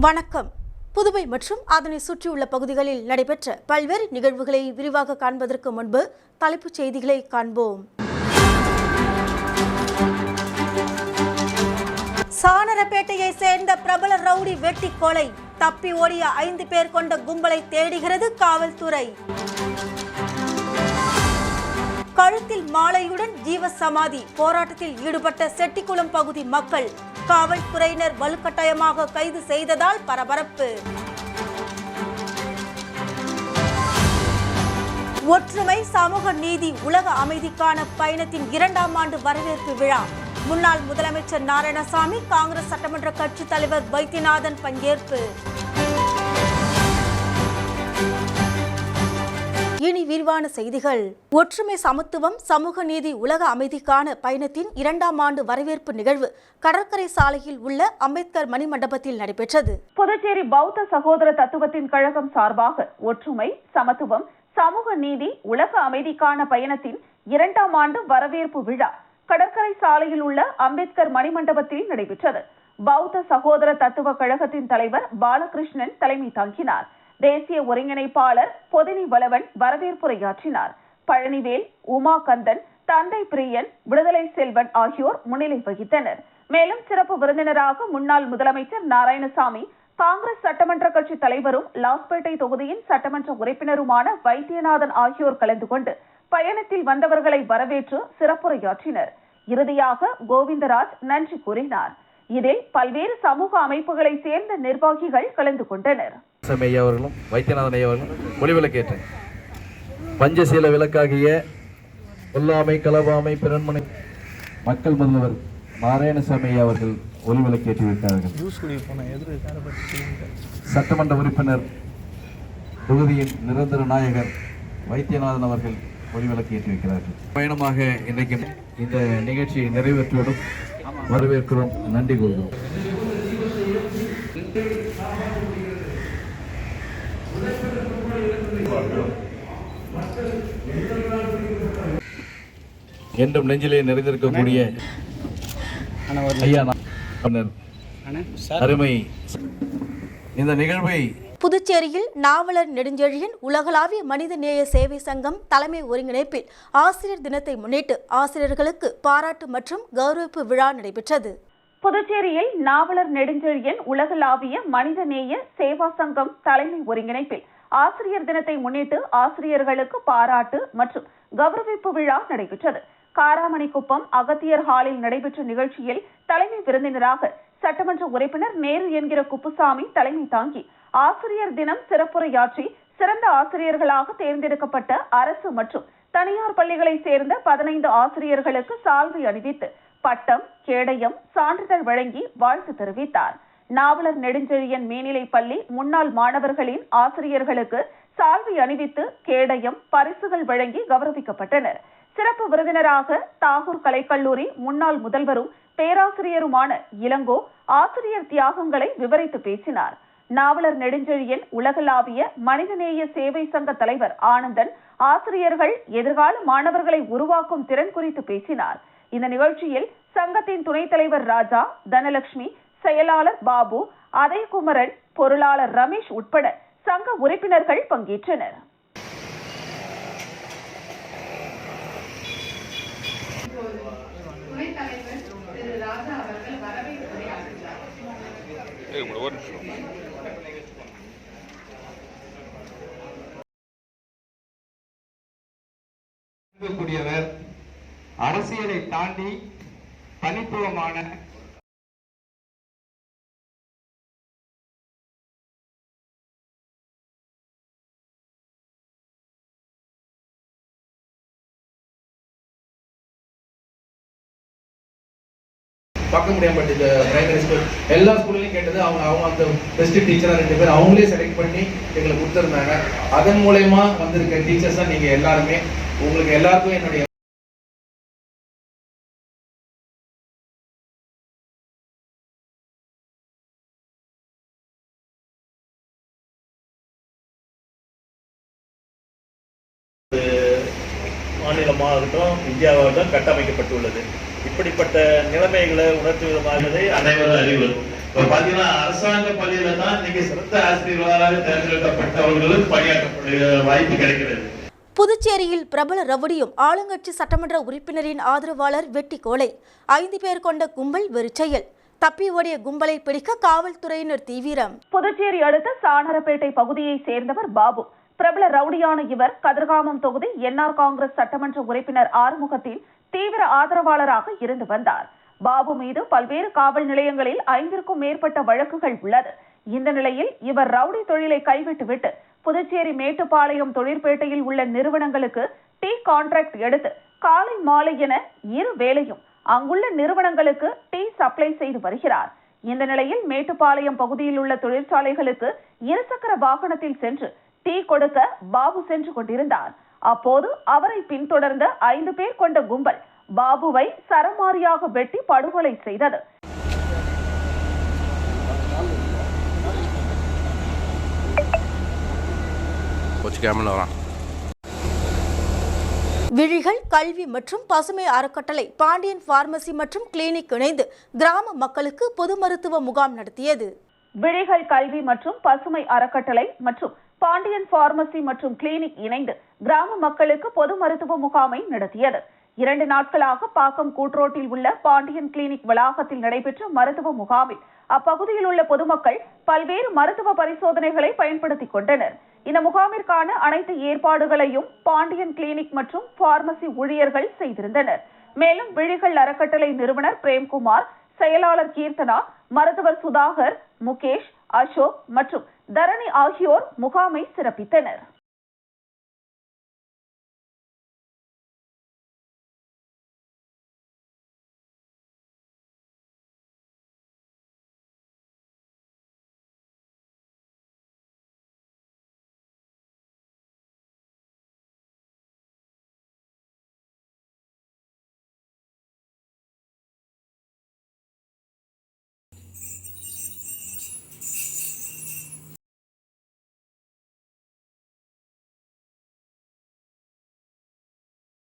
வணக்கம். புதுவை மற்றும் அதனை சுற்றியுள்ள பகுதிகளில் நடைபெற்ற பல்வேறு நிகழ்வுகளை விரிவாக காண்பதற்கு முன்பு தலைப்புச் செய்திகளை காண்போம். சானரப்பேட்டையை சேர்ந்த பிரபல ரவுடி வெட்டி கொலை. தப்பி ஓடிய 5 பேர் கொண்ட கும்பலை தேடுகிறது காவல்துறை. கழுத்தில் மாலையுடன் ஜீவசமாதி போராட்டத்தில் ஈடுபட்ட செட்டிக்குளம் பகுதி மக்கள். காவல்துறையினர் வலுக்கட்டாயமாக கைது செய்ததால் பரபரப்பு. ஒற்றுமை சமூக நீதி உலக அமைதிக்கான பயணத்தின் 2ஆம் ஆண்டு வரவேற்பு விழா. முன்னாள் முதலமைச்சர் நாராயணசாமி, காங்கிரஸ் சட்டமன்ற கட்சி தலைவர் வைத்தியநாதன் பங்கேற்பு. இனி விரிவான செய்திகள். ஒற்றுமை சமத்துவம் சமூக நீதி உலக அமைதிக்கான பயணத்தின் 2ஆம் ஆண்டு வரவேற்பு நிகழ்வு கடற்கரை சாலையில் உள்ள அம்பேத்கர் மணிமண்டபத்தில் நடைபெற்றது. புதுச்சேரி பௌத்த சகோதர தத்துவத்தின் கழகம் சார்பாக ஒற்றுமை சமத்துவம் சமூக நீதி உலக அமைதிக்கான பயணத்தின் 2ஆம் ஆண்டு வரவேற்பு விழா கடற்கரை சாலையில் உள்ள அம்பேத்கர் மணிமண்டபத்தில் நடைபெற்றது. பௌத்த சகோதர தத்துவ கழகத்தின் தலைவர் பாலகிருஷ்ணன் தலைமை தாங்கினார். தேசிய ஒருங்கிணைப்பாளர் பொதினி வளவன் வரவேற்புரையாற்றினார். பழனிவேல், உமா கந்தன், தந்தை பிரியன், விடுதலை செல்வன் ஆகியோர் முன்னிலை வகித்தனர். மேலும் சிறப்பு விருந்தினராக முன்னாள் முதலமைச்சர் நாராயணசாமி, காங்கிரஸ் சட்டமன்ற கட்சி தலைவரும் லாஸ்பேட்டை தொகுதியின் சட்டமன்ற உறுப்பினருமான வைத்தியநாதன் ஆகியோர் கலந்து கொண்டு பயணத்தில் வந்தவர்களை வரவேற்று சிறப்புரையாற்றினர். இறுதியாக கோவிந்தராஜ் நன்றி கூறினார். இதில் பல்வேறு சமூக அமைப்புகளை சேர்ந்த நிர்வாகிகள் கலந்து கொண்டனர். அவர்களும் வைத்தியநாதன் அவர்களும் ஒளிவிளக்கேற்றேன். பஞ்சசீல விளக்காகிய கொல்லாமை கலவாமை பிறன்மனை மக்கள் முதல்வர் நாராயணசாமி அவர்கள் ஒளிவிளக்கேற்றி வைத்தார்கள். சட்டமன்ற உறுப்பினர் தொகுதியின் நிரந்தர நாயகர் வைத்தியநாதன் அவர்கள் ஒளிவிளக்கு ஏற்றி வைக்கிறார்கள். பயணமாக இன்றைக்கு இந்த நிகழ்ச்சியை நிறைவேற்றுவதும் வரவேற்கிறோம். நன்றி கூறுகிறோம். என்றும் நெஞ்சிலே நிறைந்திருக்கக்கூடிய அருமை இந்த நிகழ்வை புதுச்சேரியில் நாவலர் நெடுஞ்செழியன் உலகளாவிய மனித நேய சேவை சங்கம் தலைமை ஒருங்கிணைப்பில் ஆசிரியர் தினத்தை முன்னிட்டு ஆசிரியர்களுக்கு பாராட்டு மற்றும் கௌரவிப்பு விழா நடைபெற்றது. புதுச்சேரியில் நாவலர் நெடுஞ்செழியன் உலகளாவிய மனித நேய சேவா சங்கம் தலைமை ஒருங்கிணைப்பில் ஆசிரியர் தினத்தை முன்னிட்டு ஆசிரியர்களுக்கு பாராட்டு மற்றும் கௌரவிப்பு விழா நடைபெற்றது. காராமணிக்குப்பம் அகத்தியர் ஹாலில் நடைபெற்ற நிகழ்ச்சியில் தலைமை விருந்தினராக சட்டமன்ற உறுப்பினர் நேரு என்கிற குப்புசாமி தலைமை தாங்கி ஆசிரியர் தினம் சிறப்புரையாற்றி சிறந்த ஆசிரியர்களாக தேர்ந்தெடுக்கப்பட்ட அரசு மற்றும் தனியார் பள்ளிகளை சேர்ந்த 15 ஆசிரியர்களுக்கு சால்வை அணிவித்து பட்டம், கேடயம், சான்றிதழ் வழங்கி வாழ்த்து தெரிவித்தார். நாவலர் நெடுஞ்செழியன் மேல்நிலை பள்ளி முன்னாள் மாணவர்களின் ஆசிரியர்களுக்கு சால்வை அணிவித்து கேடயம், பரிசுகள் வழங்கி கௌரவிக்கப்பட்டனர். சிறப்பு விருந்தினராக தாகூர் கலைக்கல்லூரி முன்னாள் முதல்வரும் பேராசிரியருமான இளங்கோ ஆசிரியர் தியாகங்களை விவரித்து பேசினார். நாவலர் நெடுஞ்செழியன் உலகளாவிய மனிதநேய சேவை சங்க தலைவர் ஆனந்தன் ஆசிரியர்கள் எதிர்கால மாணவர்களை உருவாக்கும் திறன் குறித்து பேசினார். இந்த நிகழ்ச்சியில் சங்கத்தின் துணைத் தலைவர் ராஜா, தனலட்சுமி, செயலாளர் பாபு, அதயகுமரன், பொருளாளர் ரமேஷ் உட்பட சங்க உறுப்பினர்கள் பங்கேற்றனர். கூடியவர் அரசியலை தாண்டி தனித்துவமான பார்க்க முடியாம பிரைமரி ஸ்கூல் எல்லா ஸ்கூல்லையும் கேட்டது அவங்க அந்த பெஸ்ட் டீச்சரா 2 பேர் அவங்களே செலக்ட் பண்ணி எங்களுக்கு கொடுத்துருந்தாங்க. அதன் மூலயமா வந்திருக்க டீச்சர்ஸ் தான் நீங்க எல்லாருமே. உங்களுக்கு எல்லாருக்கும் என்னுடைய மாநிலமாகட்டும் இந்தியாவாகட்டும் கட்டமைக்கப்பட்டுள்ளது. இப்படிப்பட்ட நிலைமைகளை உணர்த்துவதற்காகவே அனைவரும் அறிவு. இப்போ பார்த்தீங்கன்னா அரசாங்க பள்ளியில தான் இன்னைக்கு சிறந்த ஆசிரியர்களாக தேர்ந்தெடுக்கப்பட்டவர்களுக்கு பணியாற்றக்கூடிய வாய்ப்பு கிடைக்கிறது. புதுச்சேரியில் பிரபல ரவுடியும் ஆளுங்கட்சி சட்டமன்ற உறுப்பினரின் ஆதரவாளர் வெட்டி கொலை. 5 பேர் கொண்ட கும்பல் வெறிச்செயல். தப்பி ஓடிய கும்பலை பிடிக்க காவல்துறையினர் தீவிரம். புதுச்சேரி அடுத்த சாணரப்பேட்டை பகுதியை சேர்ந்தவர் பாபு. பிரபல ரவுடியான இவர் கதிர்காமம் தொகுதி என்ஆர் காங்கிரஸ் சட்டமன்ற உறுப்பினர் ஆறுமுகத்தின் தீவிர ஆதரவாளராக இருந்து வந்தார். பாபு மீது பல்வேறு காவல் நிலையங்களில் 5க்கும் மேற்பட்ட வழக்குகள் உள்ளது. இந்த நிலையில் இவர் ரவுடி தொழிலை கைவிட்டுவிட்டு புதுச்சேரி மேட்டுப்பாளையம் தொழிற்பேட்டையில் உள்ள நிறுவனங்களுக்கு டீ கான்ட்ராக்ட் எடுத்து காலை மாலை என 2 வேளையும் அங்குள்ள நிறுவனங்களுக்கு டீ சப்ளை செய்து வருகிறார். இந்த நிலையில் மேட்டுப்பாளையம் பகுதியில் உள்ள தொழிற்சாலைகளுக்கு 2 சக்கர வாகனத்தில் சென்று டீ கொடுக்க பாபு சென்று கொண்டிருந்தார். அப்போது அவரை பின்தொடர்ந்த 5 பேர் கொண்ட கும்பல் பாபுவை சரமாரியாக வெட்டி படுகொலை செய்தது. விழிகள் கல்வி மற்றும் பசுமை அறக்கட்டளை பாண்டியன் பார்மசி மற்றும் கிளினிக் இணைந்து கிராம மக்களுக்கு பொது மருத்துவ முகாம் நடத்தியது. விழிகள் கல்வி மற்றும் பசுமை அறக்கட்டளை மற்றும் பாண்டியன் பார்மசி மற்றும் கிளினிக் இணைந்து கிராம மக்களுக்கு பொது மருத்துவ முகாமை நடத்தியது. 2 நாட்களாக பாக்கம் கூட்ரோட்டில் உள்ள பாண்டியன் கிளினிக் வளாகத்தில் நடைபெற்ற மருத்துவ முகாமில் அப்பகுதியில் உள்ள பொதுமக்கள் பல்வேறு மருத்துவ பரிசோதனைகளை பயன்படுத்திக் கொண்டனர். இந்த முகாமிற்கான அனைத்து ஏற்பாடுகளையும் பாண்டியன் கிளினிக் மற்றும் பார்மசி ஊழியர்கள் செய்திருந்தனர். மேலும் விழிகள் அறக்கட்டளை நிறுவனர் பிரேம்குமார், செயலாளர் கீர்த்தனா, மருத்துவர் சுதாகர், முகேஷ், அசோக் மற்றும் தரணி ஆகியோர் முகாமை சிறப்பித்தனர்.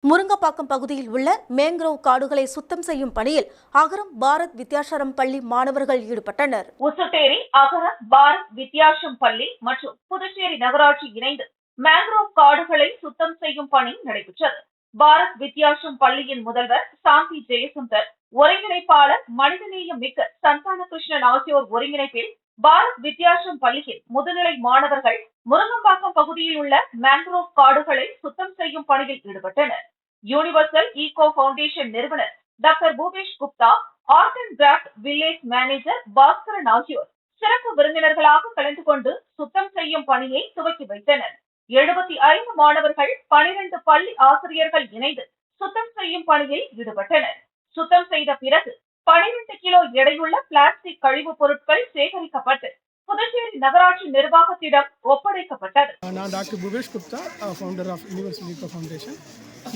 முருங்கப்பாக்கம் பகுதியில் உள்ள மேங்க்ரோவ் காடுகளை சுத்தம் செய்யும் பணியில் அகரம் பாரத் வித்யாசரம் பள்ளி மாணவர்கள் ஈடுபட்டனர். உசுட்டேரி அகரம் பாரத் வித்யாசம் பள்ளி மற்றும் புதுச்சேரி நகராட்சி இணைந்து மேங்க்ரோவ் காடுகளை சுத்தம் செய்யும் பணி நடைபெற்றது. பாரத் வித்யாசம் பள்ளியின் முதல்வர் சாந்தி ஜெயசுந்தர், ஒருங்கிணைப்பாளர் மனிதநேயம் மிக்க சந்தான கிருஷ்ணன் ஆகியோர் ஒருங்கிணைப்பில் பாரத் வித்யாசம் பள்ளியில் முதுநிலை மாணவர்கள் முருங்கம்பாக்கம் பகுதியில் உள்ள மேங்க்ரோவ் காடுகளை சுத்தம் செய்யும் பணியில் ஈடுபட்டனர். யூனிவர்சல் ஈகோ பவுண்டேஷன் நிறுவனர் doctor Bhupesh Gupta, art and craft village manager Bhaskaran ஆகியோர் சிறப்பு விருந்தினர்களாக கலந்து கொண்டு சுத்தம் செய்யும் பணியை துவக்கி வைத்தனர். 75 மாணவர்கள் 12 பள்ளி ஆசிரியர்கள் இணைந்து சுத்தம் செய்யும் பணியில் ஈடுபட்டனர். சுத்தம் செய்த பிறகு 12 கிலோ எடையுள்ள பிளாஸ்டிக் கழிவுப் பொருட்கள் சேகரிக்கப்பட்டு புதுச்சேரி நகராட்சி நிர்வாகத்திடம் ஒப்படைக்கப்பட்டது. நான் doctor Bhupesh Gupta, founder of universal eco foundation.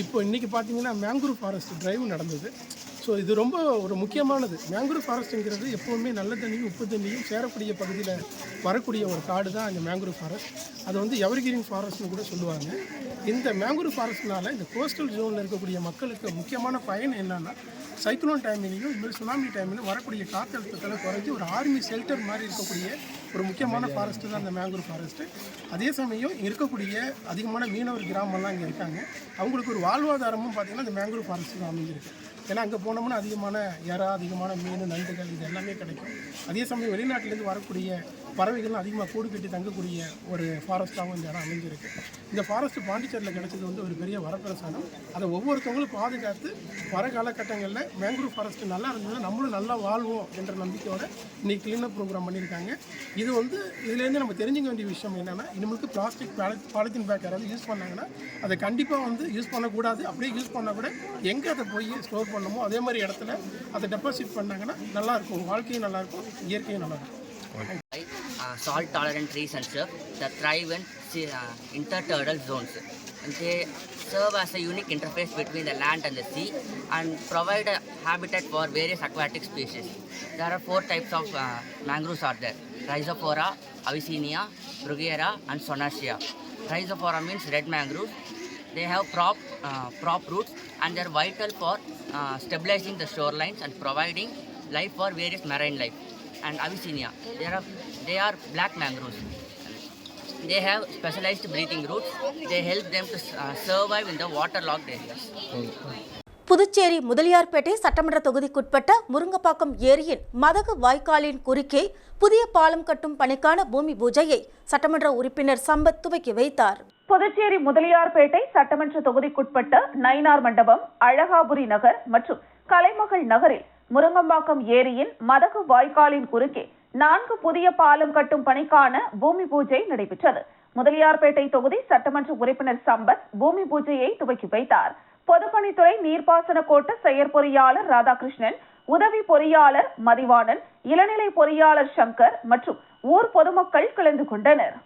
இப்போ இன்றைக்கி பார்த்தீங்கன்னா மேங்க்ரூவ் ஃபாரஸ்ட் டிரைவ் நடந்தது. ஸோ இது ரொம்ப ஒரு முக்கியமானது. மேங்க்ரூவ் ஃபாரஸ்ட்டுங்கிறது எப்போவுமே நல்ல தண்ணியும் உப்பு தண்ணியும் சேரக்கூடிய பகுதியில் வரக்கூடிய ஒரு காடு தான் இந்த மேங்க்ரூவ் ஃபாரஸ்ட். அது வந்து எவர்கிரீன் ஃபாரஸ்ட்னு கூட சொல்லுவாங்க. இந்த மேங்க்ரூவ் ஃபாரஸ்ட்னால இந்த கோஸ்டல் ஜோனில் இருக்கக்கூடிய மக்களுக்கு முக்கியமான பயன் என்னென்னா, சைக்ளோன் டைமிலையும் இதுமாதிரி சுனாமி டைமிலும் வரக்கூடிய காற்றழுத்தத்தில் குறைஞ்சி ஒரு ஆர்மி ஷெல்டர் மாதிரி இருக்கக்கூடிய ஒரு முக்கியமான ஃபாரஸ்ட்டு தான் இந்த மேங்க்ரூவ் ஃபாரஸ்ட்டு. அதே சமயம் இருக்கக்கூடிய அதிகமான மீனவர் கிராமம்லாம் இங்கே இருக்காங்க. அவங்களுக்கு ஒரு வாழ்வாதாரமும் பார்த்திங்கன்னா இந்த மேங்க்ரூவ் ஃபாரஸ்ட்டு தான் அமைஞ்சிருக்கு. ஏன்னா அங்கே போனோம்னா அதிகமான இறா, அதிகமான மீன், நண்டுகள் இது எல்லாமே கிடைக்கும். அதே சமயம் வெளிநாட்டிலேருந்து வரக்கூடிய பறவைகள்லாம் அதிகமாக கூடு கட்டி தங்கக்கூடிய ஒரு ஃபாரஸ்ட்டாகவும் இந்த இடம் அமைஞ்சிருக்கு. இந்த ஃபாரஸ்ட்டு பாண்டிச்சேரியில் கிடைச்சது வந்து ஒரு பெரிய வரப்பிரசாதம். அதை ஒவ்வொருத்தவங்களும் பாதுகாத்து வர காலகட்டங்களில் மேங்க்ரூவ் ஃபாரஸ்ட்டு நல்லா இருந்ததுன்னா நம்மளும் நல்லா வாழ்வோம் என்ற நம்பிக்கையோடு இன்றைக்கி கிளீனப் ப்ரோக்ராம் பண்ணியிருக்காங்க. இது வந்து இதுலேருந்து நம்ம தெரிஞ்சுக்க வேண்டிய விஷயம் என்னென்னா, இனிமேலுக்கு பிளாஸ்டிக் பாலித்தீன் பேக் யாராவது யூஸ் பண்ணாங்கன்னா அதை கண்டிப்பாக வந்து யூஸ் பண்ணக்கூடாது. அப்படியே யூஸ் பண்ணால் கூட எங்கே அதை போய் ஸ்டோர் பண்ணணுமோ அதே மாதிரி இடத்துல அதை டெபாசிட் பண்ணாங்கன்னா நல்லாயிருக்கும், வாழ்க்கையும் நல்லாயிருக்கும், இயற்கையும் நல்லாயிருக்கும். Salt tolerant trees and stuff that thrive in intertidal zones. And they serve as a unique interface between the land and the sea and provide a habitat for various aquatic species. There are 4 types of mangroves are there: Rhizophora, Avicennia, Bruguiera and Sonacea. Rhizophora means red mangroves. They have prop roots and they are vital for stabilizing the shorelines and providing life for various marine life. And Avicennia, there are they are black mangroves. They have specialized breathing roots. They help them to survive in the waterlogged areas. Puducherry Mudaliarpet சட்டமன்ற தொகுதிக்குட்பட்ட முருங்கப்பாக்கம் ஏரியின் மதகு வாய்க்காலின் குறுக்கே புதிய பாலம் கட்டும் பணிக்கான பூமி பூஜையை சட்டமன்ற உறுப்பினர் சம்பத் துவக்கி வைத்தார். புதுச்சேரி முதலியார்பேட்டை சட்டமன்ற தொகுதிக்குட்பட்ட நயினார் மண்டபம், அழகாபுரி நகர் மற்றும் கலைமகள் நகரில் முருங்கம்பாக்கம் ஏரியின் மதகு வாய்க்காலின் குறுக்கே 4 புதிய பாலம் கட்டும் பணிக்கான பூமி பூஜை நடைபெற்றது. முதலியார்பேட்டை தொகுதி சட்டமன்ற உறுப்பினர் சம்பத் பூமி பூஜையை துவக்கி வைத்தார். பொதுப்பணித்துறை நீர்ப்பாசன கோட்ட செயற்பொறியாளர் ராதாகிருஷ்ணன், உதவி பொறியாளர் மதிவாணன், இளநிலை பொறியாளர் சங்கர் மற்றும் ஊர் பொதுமக்கள் கலந்து கொண்டனர்.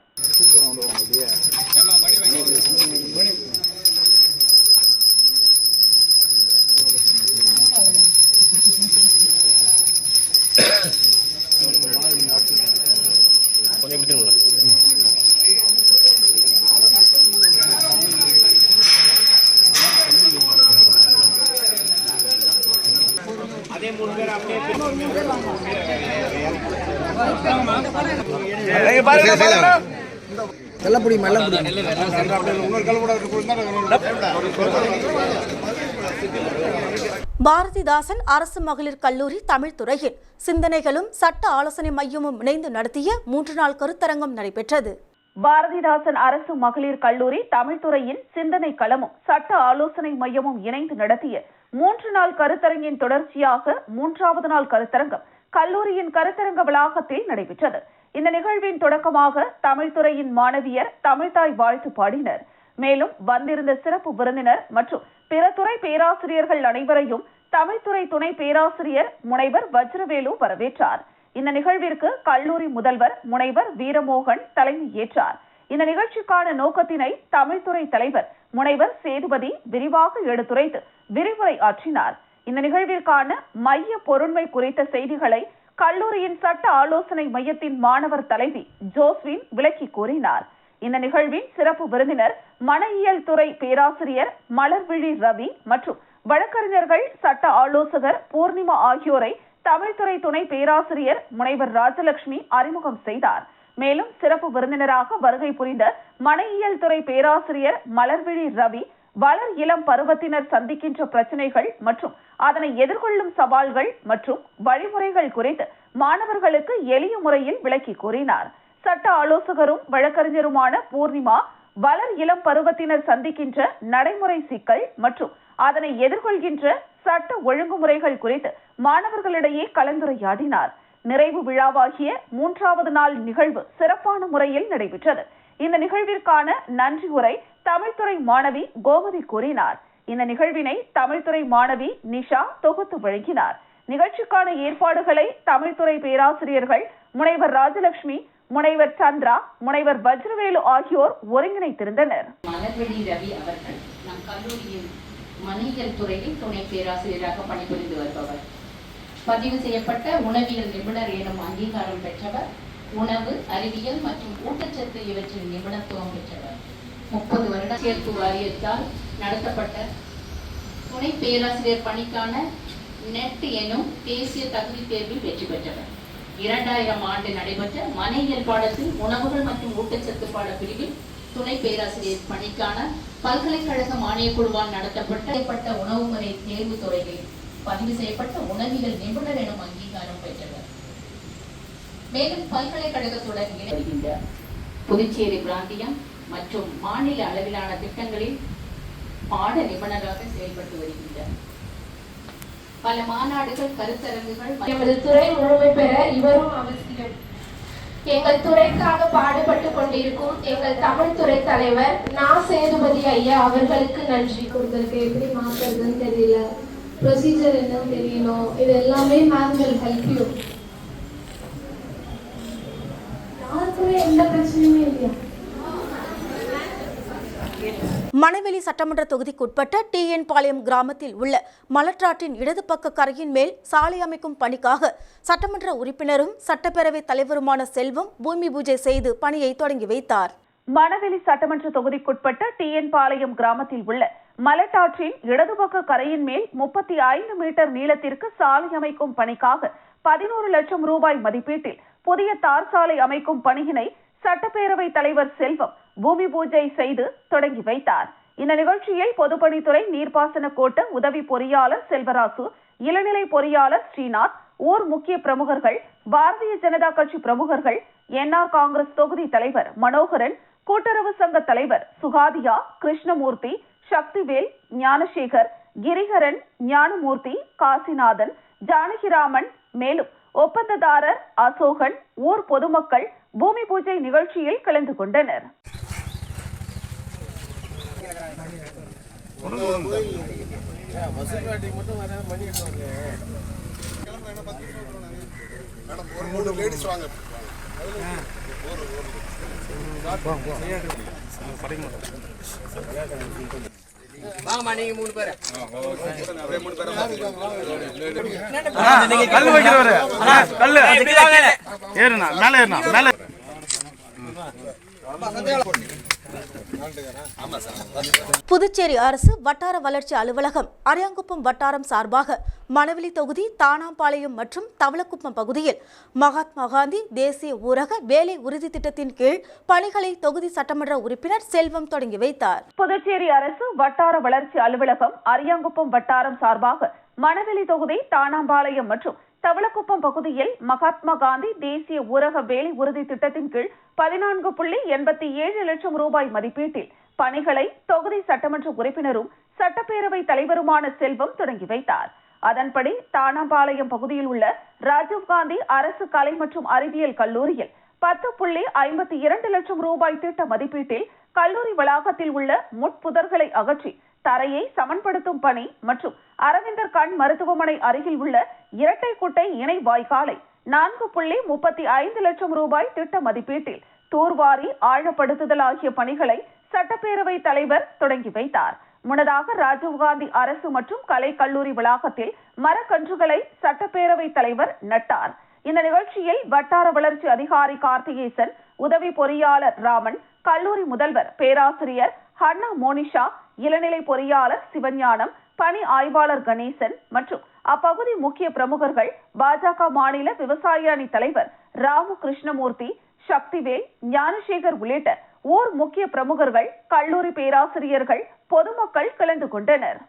பாரதிதாசன் அரசு மகளிர் கல்லூரி தமிழ் துறையில் சிந்தனைகளும் சட்ட ஆலோசனை மையமும் இணைந்து நடத்திய 3 நாள் கருத்தரங்கம் நடைபெற்றது. பாரதிதாசன் அரசு மகளிர் கல்லூரி தமிழ் துறையின் சிந்தனை களமும் சட்ட ஆலோசனை மையமும் இணைந்து நடத்திய 3 நாள் கருத்தரங்கின் தொடர்ச்சியாக 3வது நாள் கருத்தரங்கம் கல்லூரியின் கருத்தரங்க வளாகத்தில் நடைபெற்றது. இந்த நிகழ்வின் தொடக்கமாக தமிழ்துறையின் மாணவியர் தமிழ்தாய் வாழ்த்து பாடினர். மேலும் வந்திருந்த சிறப்பு விருந்தினர் மற்றும் பிற துறை பேராசிரியர்கள் அனைவரையும் தமிழ்துறை துணை பேராசிரியர் முனைவர் வஜ்ரவேலு வரவேற்றார். இந்த நிகழ்விற்கு கல்லூரி முதல்வர் முனைவர் வீரமோகன் தலைமை ஏற்றார். இந்த நிகழ்ச்சிக்கான நோக்கத்தினை தமிழ்துறை தலைவர் முனைவர் சேதுபதி விரிவாக எடுத்துரைத்து விரிவுரை ஆற்றினார். இந்த நிகழ்விற்கான மைய பொருண்மை குறித்த செய்திகளை கல்லூரியின் சட்ட ஆலோசனை மையத்தின் மாணவர் தலைவி ஜோஸ்வின் விளக்கி கூறினார். இந்த நிகழ்வின் சிறப்பு விருந்தினர் மனையியல் துறை பேராசிரியர் மலர்விழி ரவி மற்றும் வழக்கறிஞர்கள் சட்ட ஆலோசகர் பூர்ணிமா ஆகியோரை தமிழ்துறை துணை பேராசிரியர் முனைவர் ராஜலட்சுமி அறிமுகம் செய்தார். மேலும் சிறப்பு விருந்தினராக வருகை புரிந்த மனையியல் துறை பேராசிரியர் மலர்விழி ரவி வளர் இளம் பருவத்தினர் சந்திக்கின்ற பிரச்சனைகள் மற்றும் அதனை எதிர்கொள்ளும் சவால்கள் மற்றும் வழிமுறைகள் குறித்து மாணவர்களுக்கு எளிய முறையில் விளக்கி கூறினார். சட்ட ஆலோசகரும் வழக்கறிஞருமான பூர்ணிமா வளர் இளம் பருவத்தினர் சந்திக்கின்ற நடைமுறை சிக்கல் மற்றும் அதனை எதிர்கொள்கின்ற சட்ட ஒழுங்குமுறைகள் குறித்து மாணவர்களிடையே கலந்துரையாடினார். நிறைவு விழாவாகிய 3வது நாள் நிகழ்வு சிறப்பான முறையில் நடைபெற்றது. இந்த நிகழ்விற்கான நன்றி உரை தமிழ்துறை மாணவி கோமதி கூறினார். இந்த நிகழ்வினை தமிழ்துறை மாணவி நிஷா தொகுத்து வழங்கினார். நிகழ்ச்சிக்கான ஏற்பாடுகளை தமிழ்துறை பேராசிரியர்கள் முனைவர் ராஜலட்சுமி, முனைவர் சந்திரா, முனைவர் வஜ்ரவேலு ஆகியோர் ஒருங்கிணைத்திருந்தனர். மலர்விழி ரவி அவர்கள் நம் கல்லூரியின் மனையியல் துறையில் துணை பேராசிரியராக பணிபுரிந்து வருபவர். பதிவு செய்யப்பட்ட உணவியல் நிபுணர் எனும் அங்கீகாரம் பெற்றவர். உணவு அறிவியல் மற்றும் ஊட்டச்சத்து இவற்றின் நிபுணத்துவம் பெற்றவர். 30 வருட சேர்ப்பு வாரியத்தால் நடத்தப்பட்ட துணை பேராசிரியர் பணிக்கான நெட் எனும் தேசிய தகுதி தேர்வில் வெற்றி பெற்றவர். 2000 ஆண்டு நடைபெற்ற மனையியல் பாடத்தில் உணவுகள் மற்றும் ஊட்டச்சத்து பாட பிரிவில் துணை பேராசிரியர் பணிக்கான பல்கலைக்கழக மானியக் குழுவால் நடத்தப்பட்ட உணவு முறை தேர்வு துறையில் பதிவு செய்யப்பட்ட உணவியல் நிபுணர் எனும் அங்கீகாரம் பெற்றவர். மேலும் பல்கலைக்கழகத்துடன் இணைகின்ற புதுச்சேரி பிராந்தியம் மற்றும் மாநில அளவிலான திட்டங்களில் பாட நிபுணராக செயல்பட்டு வருகின்றார். பல மாநாடுகள், கருத்தரங்குகள் எமது துறை முழுமை பெற இவரும் அவசியம். எங்கள் துறைக்காக பாடுபட்டு கொண்டிருக்கும் எங்கள் தமிழ் துறை தலைவர் சேதுபதி ஐயா அவர்களுக்கு நன்றி. கொடுத்துருக்கு எப்படி மாற்றுறதுன்னு தெரியல, ப்ரொசீஜர் என்னன்னு தெரியணும், இது எல்லாமே மேம் வில் ஹெல்ப் யூ. யாருக்குமே எந்த பிரச்சனையுமே இல்லையா? மணவெளி சட்டமன்ற தொகுதிக்குட்பட்ட டிஎன் பாளையம் கிராமத்தில் உள்ள மலற்றாற்றின் இடது பக்க கரையின் மேல் சாலை அமைக்கும் பணிக்காக சட்டமன்ற உறுப்பினரும் சட்டப்பேரவை தலைவருமான செல்வம் பூமி பூஜை செய்து பணியை தொடங்கி வைத்தார். மணவெளி சட்டமன்ற தொகுதிக்குட்பட்ட டிஎன் பாளையம் கிராமத்தில் உள்ள மலட்டாற்றின் இடது பக்க கரையின் மேல் 35 மீட்டர் நீளத்திற்கு சாலை அமைக்கும் பணிக்காக 11 லட்சம் ரூபாய் மதிப்பீட்டில் புதிய தார் சாலை அமைக்கும் பணியினை சட்டப்பேரவை தலைவர் செல்வம் பூமி பூஜை செய்து தொடங்கி வைத்தார். இந்த நிகழ்ச்சியில் பொதுப்பணித்துறை நீர்ப்பாசன கோட்ட உதவி பொறியாளர் செல்வராசு, இளநிலை பொறியாளர் ஸ்ரீநாத், ஊர் முக்கிய பிரமுகர்கள், பாரதிய ஜனதா கட்சி பிரமுகர்கள், என்ஆர் காங்கிரஸ் தொகுதி தலைவர் மனோகரன், கூட்டுறவு சங்க தலைவர் சுகாதியா, கிருஷ்ணமூர்த்தி, சக்திவேல், ஞானசேகர், கிரிஹரன், ஞானமூர்த்தி, காசிநாதன், ஜானகிராமன், மேலும் ஒப்பந்ததாரர் அசோகன், ஊர் பொதுமக்கள் பூமி பூஜை நிகழ்ச்சியில் கலந்து கொண்டனர். புதுச்சேரி அரசு வட்டார வளர்ச்சி அலுவலகம் அரியாங்குப்பம் வட்டாரம் சார்பாக மணவெளி தொகுதி தானாம்பாளையம் மற்றும் தவளக்குப்பம் பகுதியில் மகாத்மா காந்தி தேசிய ஊரக வேலை உறுதி திட்டத்தின் கீழ் பணிகளை தொகுதி சட்டமன்ற உறுப்பினர் செல்வம் தொடங்கி வைத்தார். புதுச்சேரி அரசு வட்டார வளர்ச்சி அலுவலகம் அரியாங்குப்பம் வட்டாரம் சார்பாக மணவெளி தொகுதி தானாம்பாளையம் மற்றும் தவளக்குப்பம் பகுதியில் மகாத்மா காந்தி தேசிய ஊரக வேலை உறுதி திட்டத்தின் கீழ் 14.87 லட்சம் ரூபாய் மதிப்பீட்டில் பணிகளை தொகுதி சட்டமன்ற உறுப்பினரும் சட்டப்பேரவை தலைவருமான செல்வம் தொடங்கி வைத்தார். அதன்படி தானாம்பாளையம் பகுதியில் உள்ள ராஜீவ்காந்தி அரசு கலை மற்றும் அறிவியல் கல்லூரியில் 10.52 லட்சம் ரூபாய் திட்ட மதிப்பீட்டில் கல்லூரி வளாகத்தில் உள்ள முட்புதர்களை அகற்றி தரையை சமன்படுத்தும் பணி மற்றும் அரவிந்தர் கண் மருத்துவமனை அருகில் உள்ள இரட்டை குட்டை இணை வாய்க்காலை 4.35 லட்சம் ரூபாய் திட்ட மதிப்பீட்டில் தூர்வாரி ஆழப்படுத்துதல் ஆகிய பணிகளை சட்டப்பேரவை தலைவர் தொடங்கி வைத்தார். முன்னதாக ராஜீவ்காந்தி அரசு மற்றும் கலை கல்லூரி வளாகத்தில் மரக்கன்றுகளை சட்டப்பேரவை தலைவர் நட்டார். இந்த நிகழ்ச்சியில் வட்டார வளர்ச்சி அதிகாரி கார்த்திகேசன், உதவி பொறியாளர் ராமன், கல்லூரி முதல்வர் பேராசிரியர் ஹன்னா மோனிஷா, இளநிலை பொறியாளர் சிவஞானம், பணி ஆய்வாளர் கணேசன் மற்றும் அப்பகுதி முக்கிய பிரமுகர்கள், பாஜக மாநில விவசாய அணி தலைவர் ராமு கிருஷ்ணமூர்த்தி, சக்திவேல், ஞானசேகர் உள்ளிட்ட ஊர் முக்கிய பிரமுகர்கள், கல்லூரி பேராசிரியர்கள், பொதுமக்கள் கலந்து கொண்டனர்.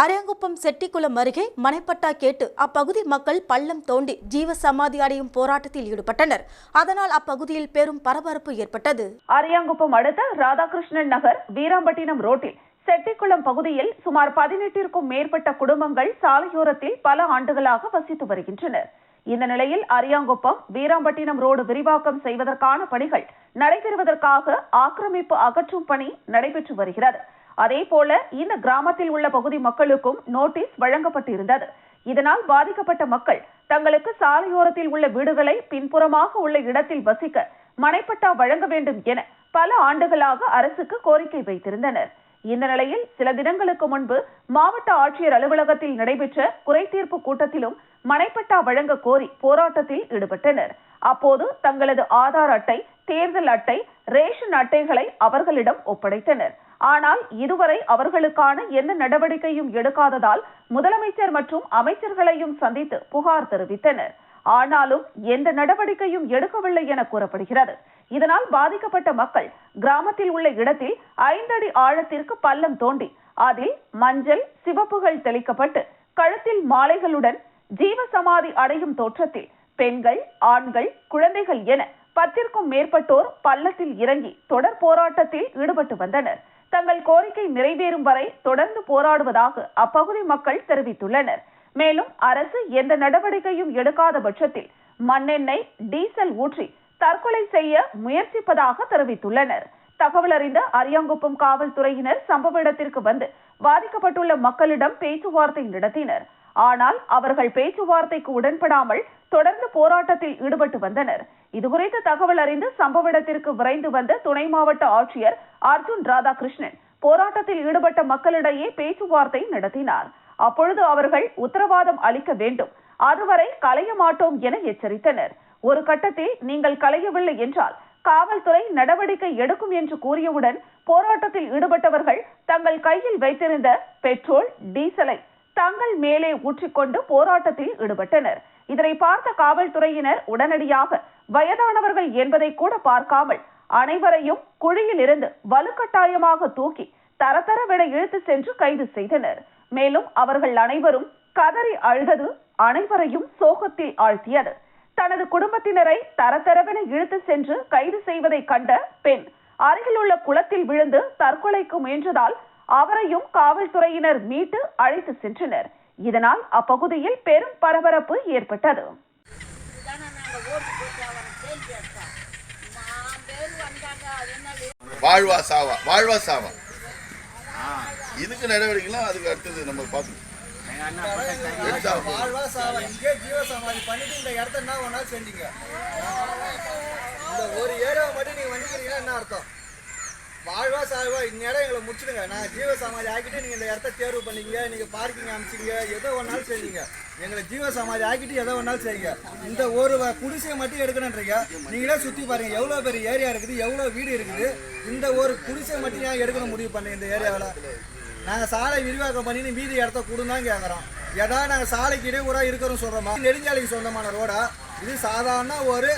அரியாங்குப்பம் செட்டிக்குளம் அருகே மனைப்பட்டா கேட்டு அப்பகுதி மக்கள் பள்ளம் தோண்டி ஜீவ சமாதி அடையும் போராட்டத்தில் ஈடுபட்டனர். அதனால் அப்பகுதியில் பெரும் பரபரப்பு ஏற்பட்டது. அரியாங்குப்பம் அடுத்த ராதாகிருஷ்ணன் நகர் வீராம்பட்டினம் ரோட்டில் செட்டிக்குளம் பகுதியில் சுமார் 18க்கும் மேற்பட்ட குடும்பங்கள் சாலையோரத்தில் பல ஆண்டுகளாக வசித்து வருகின்றனர். இந்த நிலையில் அரியாங்குப்பம் வீராம்பட்டினம் ரோடு விரிவாக்கம் செய்வதற்கான பணிகள் நடைபெறுவதற்காக ஆக்கிரமிப்பு அகற்றும் பணி நடைபெற்று வருகிறது. அதேபோல இந்த கிராமத்தில் உள்ள பகுதி மக்களுக்கும் நோட்டீஸ் வழங்கப்பட்டிருந்தது. இதனால் பாதிக்கப்பட்ட மக்கள் தங்களுக்கு சாலையோரத்தில் உள்ள வீடுகளை பின்புறமாக உள்ள இடத்தில் வசிக்க மனைப்பட்டா வழங்க வேண்டும் என பல ஆண்டுகளாக அரசுக்கு கோரிக்கை வைத்திருந்தனர். இந்த நிலையில் சில தினங்களுக்கு முன்பு மாவட்ட ஆட்சியர் அலுவலகத்தில் நடைபெற்ற குறைதீர்ப்பு கூட்டத்திலும் மனைப்பட்டா வழங்க கோரி போராட்டத்தில் ஈடுபட்டனர். அப்போது தங்களது ஆதார் அட்டை, தேர்தல் அட்டை, ரேஷன் அட்டைகளை அவர்களிடம் ஒப்படைத்தனர். ஆனால் இதுவரை அவர்களுக்கான எந்த நடவடிக்கையும் எடுக்காததால் முதலமைச்சர் மற்றும் அமைச்சர்களையும் சந்தித்து புகார் தெரிவித்தனர். ஆனாலும் எந்த நடவடிக்கையும் எடுக்கவில்லை என கூறப்படுகிறது. இதனால் பாதிக்கப்பட்ட மக்கள் கிராமத்தில் உள்ள இடத்தில் 5 அடி ஆழத்திற்கு பள்ளம் தோண்டி அதில் மஞ்சள், சிவப்புகள் தெளிக்கப்பட்டு கழுத்தில் மாலைகளுடன் ஜீவசமாதி அடையும் தோற்றத்தில் பெண்கள், ஆண்கள், குழந்தைகள் என 10க்கும் மேற்பட்டோர் பள்ளத்தில் இறங்கி தொடர் போராட்டத்தில் ஈடுபட்டு வந்தனர். தங்கள் கோரிக்கை நிறைவேறும் வரை தொடர்ந்து போராடுவதாக அப்பகுதி மக்கள் தெரிவித்துள்ளனர். மேலும் அரசு எந்த நடவடிக்கையும் எடுக்காத பட்சத்தில் மண்ணெண்ணெய், டீசல் ஊற்றி தற்கொலை செய்ய முயற்சிப்பதாக தெரிவித்துள்ளனர். தகவல் அறிந்த அரியாங்குப்பம் காவல்துறையினர் சம்பவ இடத்திற்கு வந்து பாதிக்கப்பட்டுள்ள மக்களிடம் பேச்சுவார்த்தை நடத்தினர். ஆனால் அவர்கள் பேச்சுவார்த்தைக்கு உடன்படாமல் தொடர்ந்து போராட்டத்தில் ஈடுபட்டு வந்தனர். இதுகுறித்து தகவல் அறிந்து சம்பவ இடத்திற்கு விரைந்து வந்த துணை மாவட்ட ஆட்சியர் அர்ஜுன் ராதாகிருஷ்ணன் போராட்டத்தில் ஈடுபட்ட மக்களிடையே பேச்சுவார்த்தை நடத்தினார். அப்பொழுது அவர்கள் உத்தரவாதம் அளிக்க வேண்டும், அதுவரை களைய மாட்டோம் என எச்சரித்தனர். ஒரு கட்டத்தில் நீங்கள் களையவில்லை என்றால் காவல்துறை நடவடிக்கை எடுக்கும் என்று கூறியவுடன் போராட்டத்தில் ஈடுபட்டவர்கள் தங்கள் கையில் வைத்திருந்த பெட்ரோல், டீசலை தங்கள் மேலே ஊற்றிக்கொண்டு போராட்டத்தில் ஈடுபட்டனர். இதனை பார்த்த காவல்துறையினர் உடனடியாக வயதானவர்கள் என்பதை கூட பார்க்காமல் அனைவரையும் குழியில் இருந்து வலுக்கட்டாயமாக தூக்கி தரதரவென இழுத்து சென்று கைது செய்தனர். மேலும் அவர்கள் அனைவரும் கதறி அழுதது அனைவரையும் சோகத்தில் ஆழ்த்தியது. தனது குடும்பத்தினரை தரதரவென இழுத்து சென்று கைது செய்வதை கண்ட பெண் அருகில் உள்ள குளத்தில் விழுந்து தற்கொலைக்கு முயன்றதால் அவரையும் காவல்துறையினர் மீட்டு அழைத்து சென்றனர். இதனால் அப்பகுதியில் பெரும் பரபரப்பு ஏற்பட்டது. வாழ்வா சாவா, வாழ்வா சாவா, இதுக்கு நடவடிக்கைலாம் அதுக்கு அடுத்தது நம்ம பார்க்கணும். வாழ்வா சாவா, இங்கே ஜீவ சமாதி பண்ணிட்டு இந்த இடத்த என்ன ஒன்றா செஞ்சீங்க. இந்த ஒரு ஏரியாவை மட்டும் நீங்க வந்துக்கிறீங்கன்னா என்ன அர்த்தம்? வாழ்வா சாவா, இந்த இடம் எங்களை முடிச்சிடுங்க, நான் ஜீவ சமாதி ஆக்கிட்டு நீங்க இந்த இடத்த தேர்வு பண்ணீங்க, நீங்க பார்க்கிங் அமைச்சிங்க, எதோ ஒன்னாலும் செய்வீங்க. எங்களை ஜீவ சமாதி ஆக்கிட்டு எதோ ஒன்னாலும் செய்யுங்க. இந்த ஒரு குடிசையை மட்டும் எடுக்கணுன்றீங்க. நீங்களே சுற்றி பாருங்க, எவ்வளோ பெரிய ஏரியா இருக்குது, எவ்வளோ வீடு இருக்குது. இந்த ஒரு குடிசையை மட்டும் ஏன் எடுக்கணும் முடிவு பண்ணி இந்த ஏரியாவில்? நாங்கள் சாலை விரிவாக்கம் பண்ணி மீதி இடத்த கொடுந்தாங்க கேட்குறோம். ஏதாவது நாங்கள் சாலைக்கு இடையூறாக இருக்கிறோம் சொல்கிறோமா? நெடுஞ்சாலைக்கு சொந்தமான ரோடா இது? சாதாரண ஒரு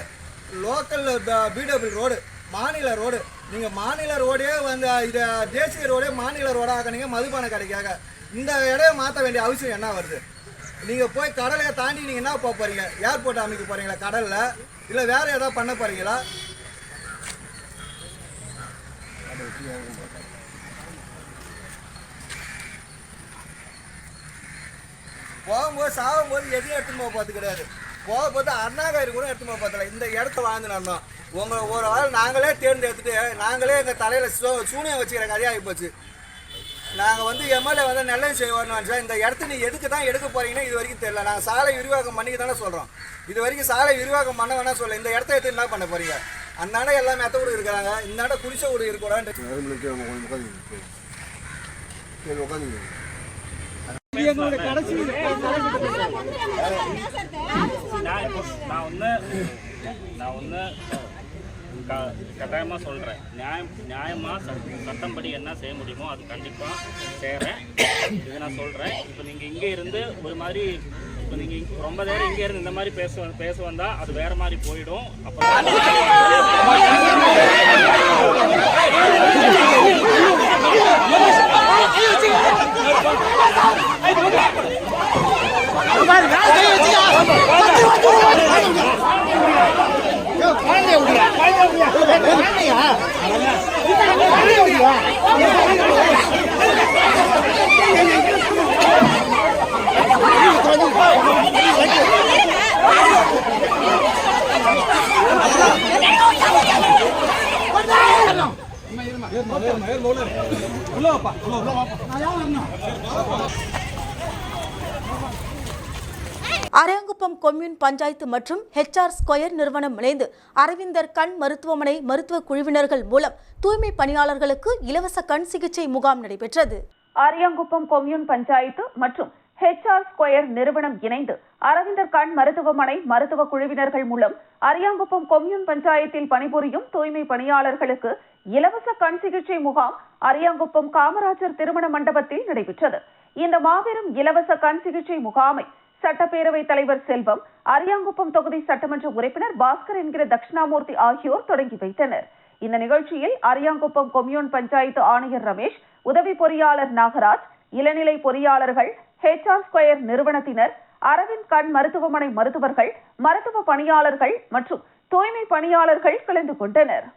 லோக்கல் பிடபிள் ரோடு, மாநில ரோடு. நீங்கள் மாநில ரோடே வந்து இதை தேசிய ரோடே மாநில ரோடாக ஆக்கினீங்க மதுபான கடைக்காக. இந்த இடம் மாற்ற வேண்டிய அவசியம் என்ன வருது? நீங்கள் போய் கடலை தாண்டி நீங்கள் என்ன போக போகிறீங்க? ஏர்போர்ட் அமைக்க போகிறீங்களா கடலில்? இல்லை வேறு ஏதாவது பண்ண போகிறீங்களா? போகும்போது சாகும்போது எதையும் எடுத்துன்னு போக பார்த்து கிடையாது. போகும்போது அண்ணாகாரி கூட எடுத்துன்னு போக பார்த்தல. இந்த இடத்த வாழ்ந்து நடந்தோம். உங்களை ஒரு ஆள் நாங்களே தேர்ந்தெடுத்துட்டு நாங்களே எங்கள் தலையில் சூனியம் வச்சுக்கிற கதையாகி போச்சு. நாங்கள் வந்து எம்எல்ஏ வந்து நல்லது செய்வோம்னு நினச்சா இந்த இடத்த நீ எதுக்கு தான் எடுக்க போகிறீங்கன்னா இது வரைக்கும் தெரியல. நாங்கள் சாலை விரிவாக்கம் பண்ணிக்க தானே சொல்கிறோம். இது வரைக்கும் சாலை விரிவாக்கம் பண்ண வேணா சொல்ல. இந்த இடத்த எடுத்து என்ன பண்ண போகிறீங்க? அந்தாண்ட எல்லாம் மெத்த வீடு இருக்கிறாங்க, இந்தாண்ட குடிசை வீடு இருக்கக்கூடாது. கட்டாயமாக சொல்கிறேன், நியாயமாக சட்டம்படி என்ன செய்ய முடியுமோ அது கண்டிப்பாக செய்கிறேன். இது நான் சொல்கிறேன். இப்போ நீங்கள் இங்கே இருந்து ஒரு மாதிரி இப்போ நீங்கள் ரொம்ப நேரம் இங்கே இருந்து இந்த மாதிரி பேச வந்தால் அது வேறு மாதிரி போயிடும். அரியாங்குப்பம் கொம்யூன் பஞ்சாயத்து மற்றும் HR ஸ்கொயர் நிறுவனம் இணைந்து அரவிந்தர் கண் மருத்துவமனை மருத்துவ குழுவினர்கள் மூலம் தூய்மை பணியாளர்களுக்கு இலவச கண் சிகிச்சை முகாம் நடைபெற்றது. அரியாங்குப்பம் கொம்யூன் பஞ்சாயத்து மற்றும் HR ஸ்கொயர் நிறுவனம் இணைந்து அரவிந்தர் கண் மருத்துவமனை மருத்துவ குழுவினர்கள் மூலம் அரியாங்குப்பம் கொம்யூன் பஞ்சாயத்தில் பணிபுரியும் தூய்மை பணியாளர்களுக்கு இலவச கண் சிகிச்சை முகாம் அரியாங்குப்பம் காமராஜர் திருமண மண்டபத்தில் நடைபெற்றது. இந்த மாபெரும் இலவச கண் சிகிச்சை முகாமை சட்டப்பேரவை தலைவர் செல்வம், அரியாங்குப்பம் தொகுதி சட்டமன்ற உறுப்பினர் பாஸ்கர் என்கிற தட்சிணாமூர்த்தி ஆகியோர் தொடங்கி வைத்தனர். இந்த நிகழ்ச்சியில் அரியாங்குப்பம் கொம்யூன் பஞ்சாயத்து ஆணையர் ரமேஷ், உதவி பொறியாளர் நாகராஜ், இளநிலை பொறியாளர்கள், HR ஸ்கொயர் நிறுவனத்தினர், அரவிந்த் கண் மருத்துவமனை மருத்துவர்கள், மருத்துவ பணியாளர்கள் மற்றும் தூய்மை பணியாளர்கள் கலந்து கொண்டனர்.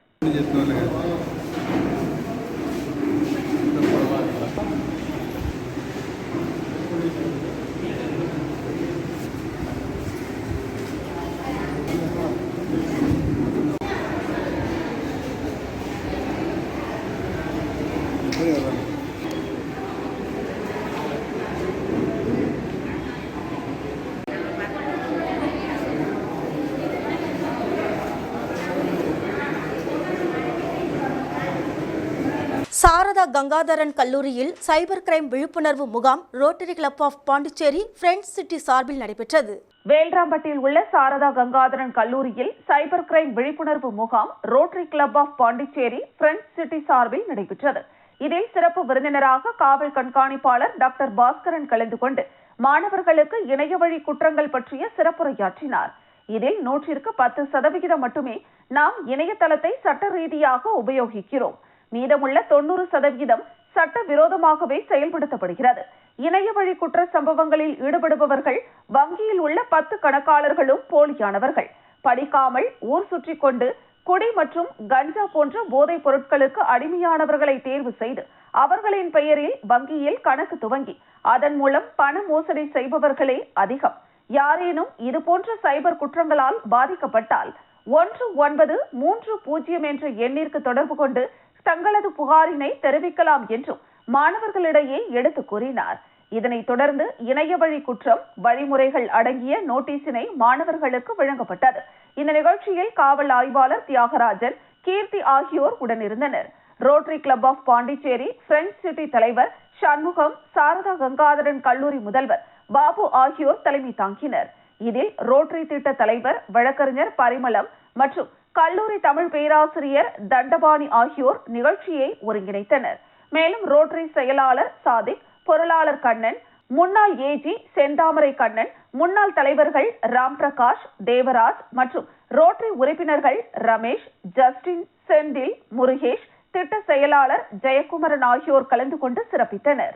சாரதா கங்காதரன் கல்லூரியில் சைபர் கிரைம் விழிப்புணர்வு முகாம் rotary club of Pondicherry friends city சார்பில் நடைபெற்றது. வேல்ராம்பட்டில் உள்ள சாரதா கங்காதரன் கல்லூரியில் சைபர் கிரைம் விழிப்புணர்வு முகாம் rotary club of Pondicherry friends city சார்பில் நடைபெற்றது. இதில் சிறப்பு விருந்தினராக காவல் கண்காணிப்பாளர் டாக்டர் பாஸ்கரன் கலந்து கொண்டு மாணவர்களுக்கு இணையவழி குற்றங்கள் பற்றிய சிறப்புரையாற்றினார். இதில் 100% மட்டுமே நாம் இணையதளத்தை சட்ட ரீதியாக உபயோகிக்கிறோம். மீதமுள்ள 90% சட்டவிரோதமாகவே செயல்படுத்தப்படுகிறது. இணையவழி குற்ற சம்பவங்களில் ஈடுபடுபவர்கள் வங்கியில் உள்ள 10 கணக்காளர்களும் போலியானவர்கள். படிக்காமல் ஊர் சுற்றி கொண்டு குடி மற்றும் கஞ்சா போன்ற போதைப் பொருட்களுக்கு அடிமையானவர்களை தேர்வு செய்து அவர்களின் பெயரில் வங்கியில் கணக்கு துவங்கி அதன் மூலம் பண மோசடி செய்பவர்களே அதிகம். யாரேனும் இதுபோன்ற சைபர் குற்றங்களால் பாதிக்கப்பட்டால் 1930 என்ற எண்ணிற்கு தொடர்பு கொண்டு தங்களது புகாரினை தெரிவிக்கலாம் என்றும் மாணவர்களிடையே எடுத்து கூறினார். இதனைத் தொடர்ந்து இணையவழி குற்றம் வழிமுறைகள் அடங்கிய நோட்டீஸினை மாணவர்களுக்கு வழங்கப்பட்டது. இந்த நிகழ்ச்சியில் காவல் ஆய்வாளர் தியாகராஜன், கீர்த்தி ஆகியோர் உடனிருந்தனர். Rotary club of Pondicherry friends city தலைவர் சண்முகம், சாரதா கங்காதரன் கல்லூரி முதல்வர் பாபு ஆகியோர் தலைமை தாங்கினர். இதில் ரோட்டரி திட்ட தலைவர் வழக்கறிஞர் பரிமளம் மற்றும் கல்லூரி தமிழ் பேராசிரியர் தண்டபாணி ஆகியோர் நிகழ்ச்சியை ஒருங்கிணைத்தனர். மேலும் ரோட்டரி செயலாளர் சாதிக், பொருளாளர் கண்ணன், முன்னாள் ஏஜி செந்தாமரை கண்ணன், முன்னாள் தலைவர்கள் ராம் பிரகாஷ், தேவராஜ் மற்றும் ரோட்டரி உறுப்பினர்கள் ரமேஷ், ஜஸ்டின், செந்தில், முருகேஷ், திட்ட செயலாளர் ஜெயக்குமரன் ஆகியோர் கலந்து கொண்டு சிறப்பித்தனர்.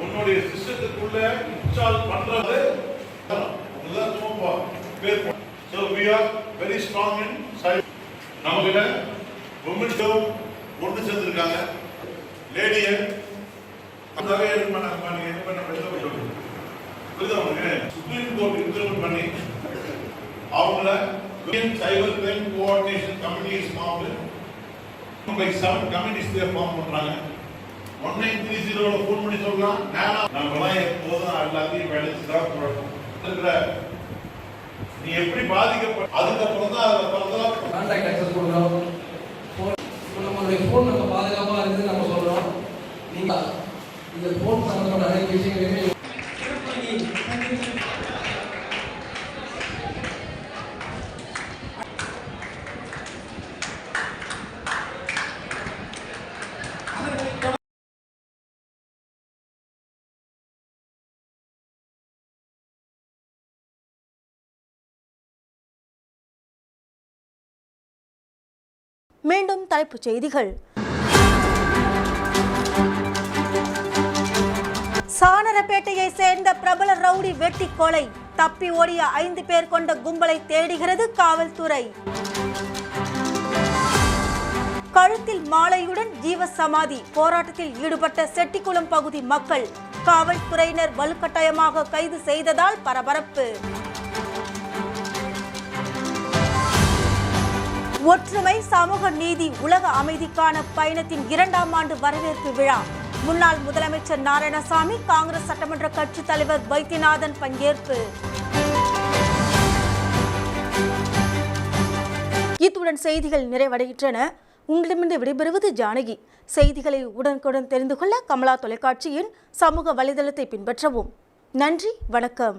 உன்னுடைய சிஸ்டத்துக்குள்ள இன்ஸ்டால் பண்றது so we are very strong in cyber. நமக்கிட்ட women ஒன்று சேர்ந்திருக்காங்க. லேடியை அதாவே பண்ணாங்க. நீங்க என்ன பண்ண பேசுறீங்க? புரியுதா? சுப்ரீம் கோர்ட் இன்டர்வென் பண்ணி அவங்கள cyber crime coordination committees form by 7 committees form பண்றாங்க. 1930 ஃபோன் பண்ணி சொல்லலாம். நம்மளாம் எப்போதும் எல்லாத்தையும் வேலைக்கு தான் போறோம். நீ எப்படி பாதிக்கப்பட்ட அதுக்கப்புறம் தான் கான்டாக்ட் அக்சஸ் கொடுக்குறோம். நம்மளுடைய ஃபோன் நம்ம பாதுகாப்பாக இருக்குது நம்ம சொல்கிறோம். நீங்கள் இந்த ஃபோன் சம்மந்தப்பட்ட அனைத்து விஷயங்களையுமே மீண்டும் தலைப்புச் செய்திகள். சானரப்பேட்டையை சேர்ந்த பிரபல ரவுடி வெட்டி கொலை. தப்பி ஓடிய 5 பேர் கொண்ட கும்பலை தேடுகிறது காவல்துறை. கழுத்தில் மாலையுடன் ஜீவசமாதி போராட்டத்தில் ஈடுபட்ட செட்டிக்குளம் பகுதி மக்கள். காவல்துறையினர் வலுக்கட்டாயமாக கைது செய்ததால் பரபரப்பு. ஒற்றுமை, சமூக நீதி, உலக அமைதிக்கான பயணத்தின் 2ஆம் ஆண்டு வரவேற்பு விழா. முன்னாள் முதலமைச்சர் நாராயணசாமி, காங்கிரஸ் சட்டமன்ற கட்சி தலைவர் வைத்தியநாதன் பங்கேற்பு. இத்துடன் செய்திகள் நிறைவடைகின்றன. உங்களிடமிருந்து விடைபெறுவது ஜானகி. செய்திகளை உடனுக்குடன் தெரிந்து கொள்ள கமலா தொலைக்காட்சியின் சமூக வலைதளத்தை பின்பற்றவும். நன்றி, வணக்கம்.